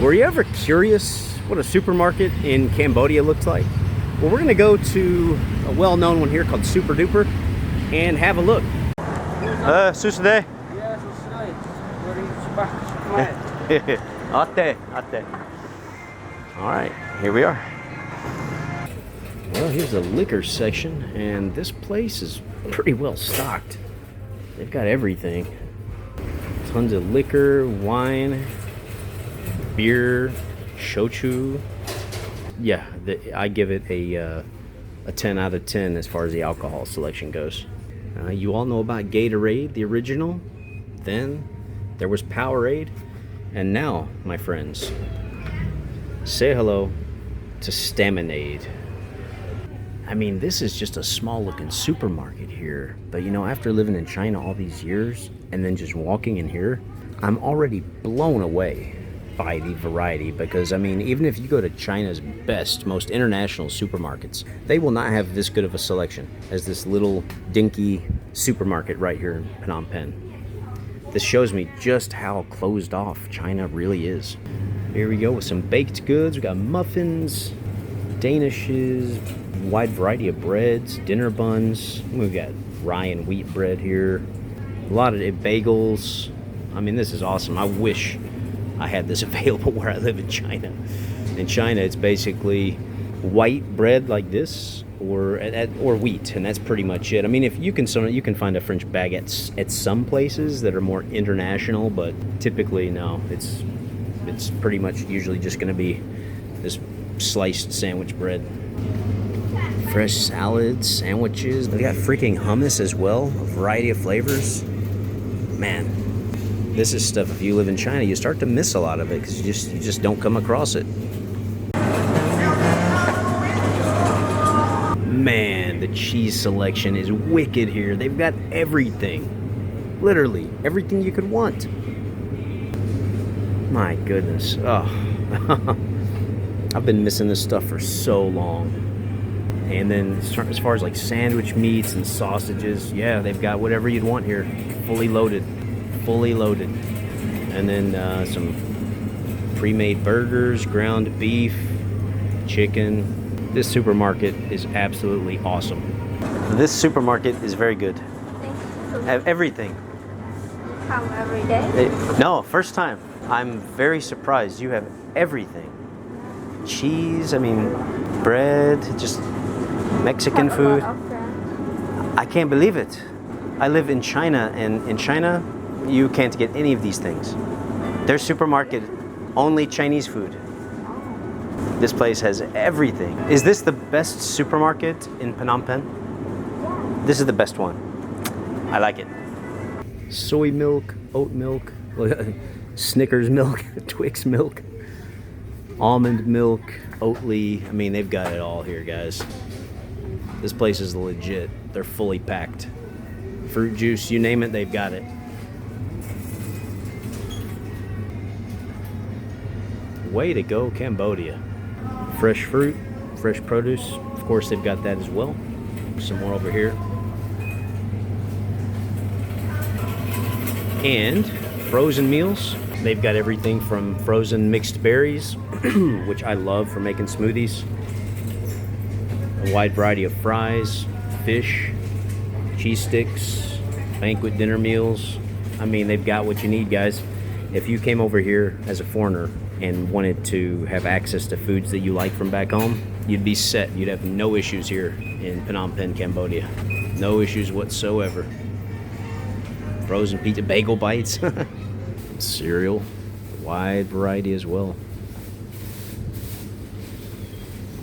Were you ever curious what a supermarket in Cambodia looks like? Well, we're gonna go to a well-known one here called Super Duper and have a look. Susade? Yes, it's Ate, ate. All right, here we are. Well, here's the liquor section, and this place is pretty well stocked. They've got everything. Tons of liquor, wine, beer, shochu. Yeah, I give it a 10 out of 10 as far as the alcohol selection goes. You all know about Gatorade, the original. Then there was Powerade. And now, my friends, say hello to Staminade. I mean, this is just a small looking supermarket here. But you know, after living in China all these years and then just walking in here, I'm already blown away by the variety. Because I mean, even if you go to China's best, most international supermarkets, they will not have this good of a selection as this little dinky supermarket right here in Phnom Penh. This shows me just how closed off China really is. Here we go with some baked goods. We got muffins, danishes, wide variety of breads, dinner buns. We've got rye and wheat bread here. A lot of bagels. I mean, this is awesome. I wish I had this available where I live in China. In China, it's basically white bread like this, or wheat, and that's pretty much it. I mean, if you can find a French baguette at some places that are more international, but typically no, it's pretty much usually just going to be this sliced sandwich bread. Fresh salads, sandwiches. They got freaking hummus as well, a variety of flavors. Man, this is stuff, if you live in China, you start to miss a lot of it because you just don't come across it. Man, the cheese selection is wicked here. They've got everything. Literally, everything you could want. My goodness. Oh. I've been missing this stuff for so long. And then as far as like sandwich meats and sausages, yeah, they've got whatever you'd want here. Fully loaded. Fully loaded. And then some pre-made burgers, ground beef, chicken. This supermarket is absolutely awesome. This supermarket is very good. Have everything. Come every day? No, first time. I'm very surprised. You have everything. Cheese, I mean, bread, just Mexican food. I can't believe it. I live in China, and in China, you can't get any of these things. Their supermarket, only Chinese food. This place has everything. Is this the best supermarket in Phnom Penh? This is the best one. I like it. Soy milk, oat milk, Snickers milk, Twix milk, almond milk, Oatly. I mean, they've got it all here, guys. This place is legit. They're fully packed. Fruit juice, you name it, they've got it. Way to go, Cambodia. Fresh fruit, fresh produce. Of course, they've got that as well. Some more over here. And frozen meals. They've got everything from frozen mixed berries, which I love for making smoothies. A wide variety of fries, fish, cheese sticks, banquet dinner meals. I mean, they've got what you need, guys. If you came over here as a foreigner and wanted to have access to foods that you like from back home, you'd be set. You'd have no issues here in Phnom Penh, Cambodia. No issues whatsoever. Frozen pizza, bagel bites, cereal, wide variety as well.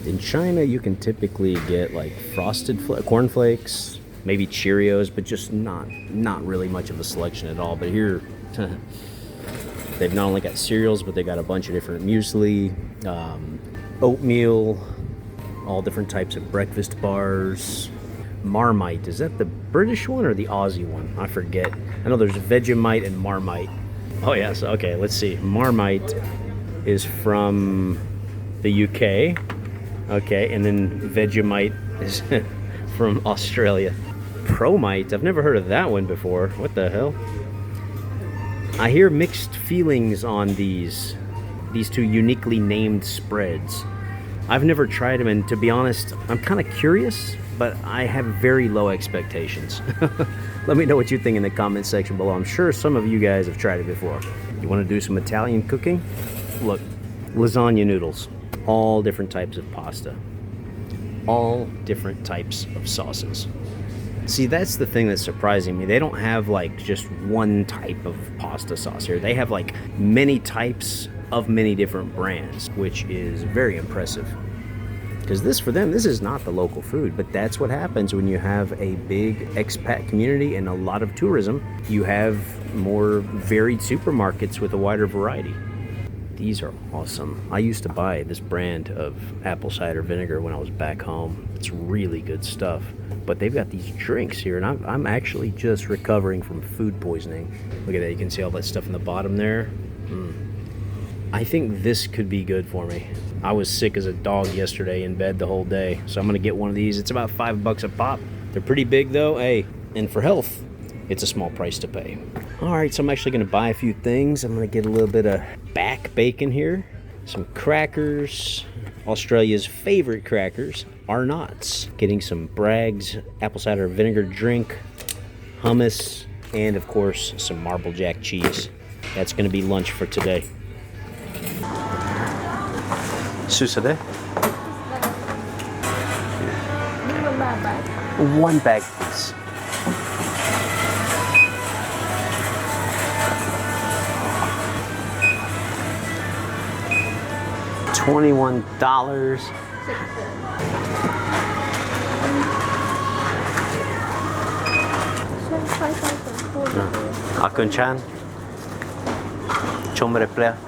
In China, you can typically get like frosted cornflakes, maybe Cheerios, but just not really much of a selection at all. But here, they've not only got cereals, but they got a bunch of different muesli, oatmeal, all different types of breakfast bars. Marmite, is that the British one or the Aussie one? I forget. I know there's Vegemite and Marmite. Oh yes, okay, let's see. Marmite is from the UK. Okay, and then Vegemite is from Australia. Promite, I've never heard of that one before. What the hell? I hear mixed feelings on these these two uniquely named spreads. I've never tried them, and to be honest, I'm kind of curious, but I have very low expectations. Let me know what you think in the comment section below. I'm sure some of you guys have tried it before. You want to do some Italian cooking? Look, lasagna noodles, all different types of pasta, all different types of sauces. See, that's the thing that's surprising me. They don't have like just one type of pasta sauce here. They have like many types of many different brands, which is very impressive. Because this, for them, this is not the local food, but that's what happens when you have a big expat community and a lot of tourism. You have more varied supermarkets with a wider variety. These are awesome. I used to buy this brand of apple cider vinegar when I was back home. It's really good stuff. But they've got these drinks here, and I'm actually just recovering from food poisoning. Look at that, you can see all that stuff in the bottom there. I think this could be good for me. I was sick as a dog yesterday, in bed the whole day, so I'm gonna get one of these. It's about $5 a pop. They're pretty big though, hey, and for health, it's a small price to pay. All right, so I'm actually gonna buy a few things. I'm gonna get a little bit of back bacon here, some crackers, Australia's favorite crackers, Arnott's. Getting some Bragg's apple cider vinegar drink, hummus, and of course, some Marble Jack cheese. That's gonna be lunch for today. Susade? One bag, please. $21. Akun Chan. Chomre player.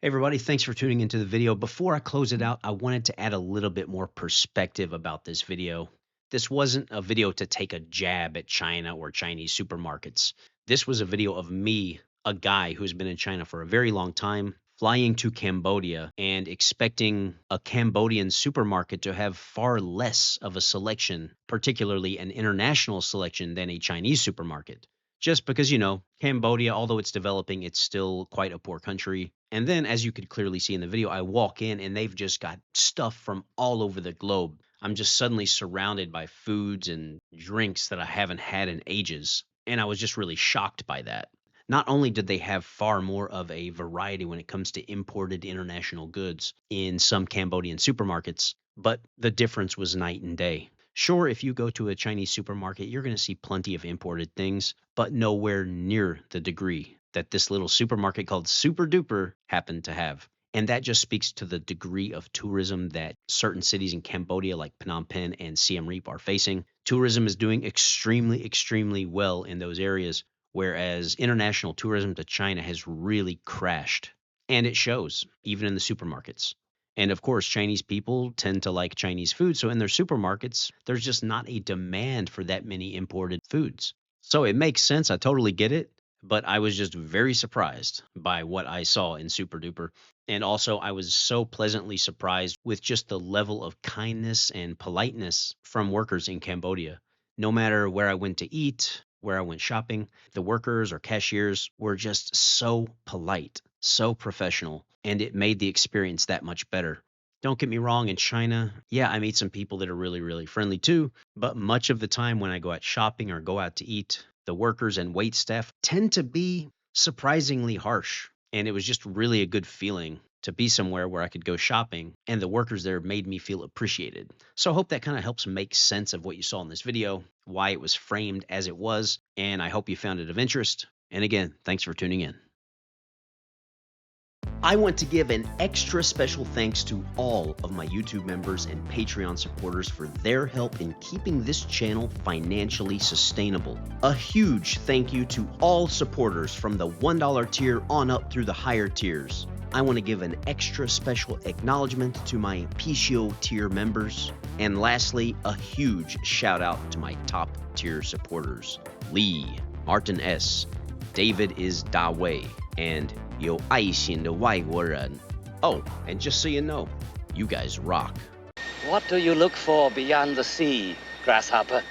Hey everybody, thanks for tuning into the video. Before I close it out, I wanted to add a little bit more perspective about this video. This wasn't a video to take a jab at China or Chinese supermarkets. This was a video of me, a guy who's been in China for a very long time, flying to Cambodia and expecting a Cambodian supermarket to have far less of a selection, particularly an international selection, than a Chinese supermarket. Just because, you know, Cambodia, although it's developing, it's still quite a poor country. And then, as you could clearly see in the video, I walk in and they've just got stuff from all over the globe. I'm just suddenly surrounded by foods and drinks that I haven't had in ages. And I was just really shocked by that. Not only did they have far more of a variety when it comes to imported international goods in some Cambodian supermarkets, but the difference was night and day. Sure, if you go to a Chinese supermarket, you're going to see plenty of imported things, but nowhere near the degree that this little supermarket called Super Duper happened to have. And that just speaks to the degree of tourism that certain cities in Cambodia like Phnom Penh and Siem Reap are facing. Tourism is doing extremely, extremely well in those areas, whereas international tourism to China has really crashed. And it shows, even in the supermarkets. And of course, Chinese people tend to like Chinese food, so in their supermarkets, there's just not a demand for that many imported foods. So it makes sense, I totally get it, but I was just very surprised by what I saw in Super Duper. And also, I was so pleasantly surprised with just the level of kindness and politeness from workers in Cambodia. No matter where I went to eat, where I went shopping, the workers or cashiers were just so polite, so professional, and it made the experience that much better. Don't get me wrong, in China, yeah, I meet some people that are really, really friendly too, but much of the time when I go out shopping or go out to eat, the workers and wait staff tend to be surprisingly harsh, and it was just really a good feeling to be somewhere where I could go shopping, and the workers there made me feel appreciated. So I hope that kind of helps make sense of what you saw in this video, why it was framed as it was, and I hope you found it of interest. And again, thanks for tuning in. I want to give an extra special thanks to all of my YouTube members and Patreon supporters for their help in keeping this channel financially sustainable. A huge thank you to all supporters from the $1 tier on up through the higher tiers. I want to give an extra special acknowledgement to my PCO tier members. And lastly, a huge shout out to my top tier supporters. Lee, Martin S., David is Da Wei, and 有爱心的外国人. Oh, and just so you know, you guys rock. What do you look for beyond the sea, grasshopper?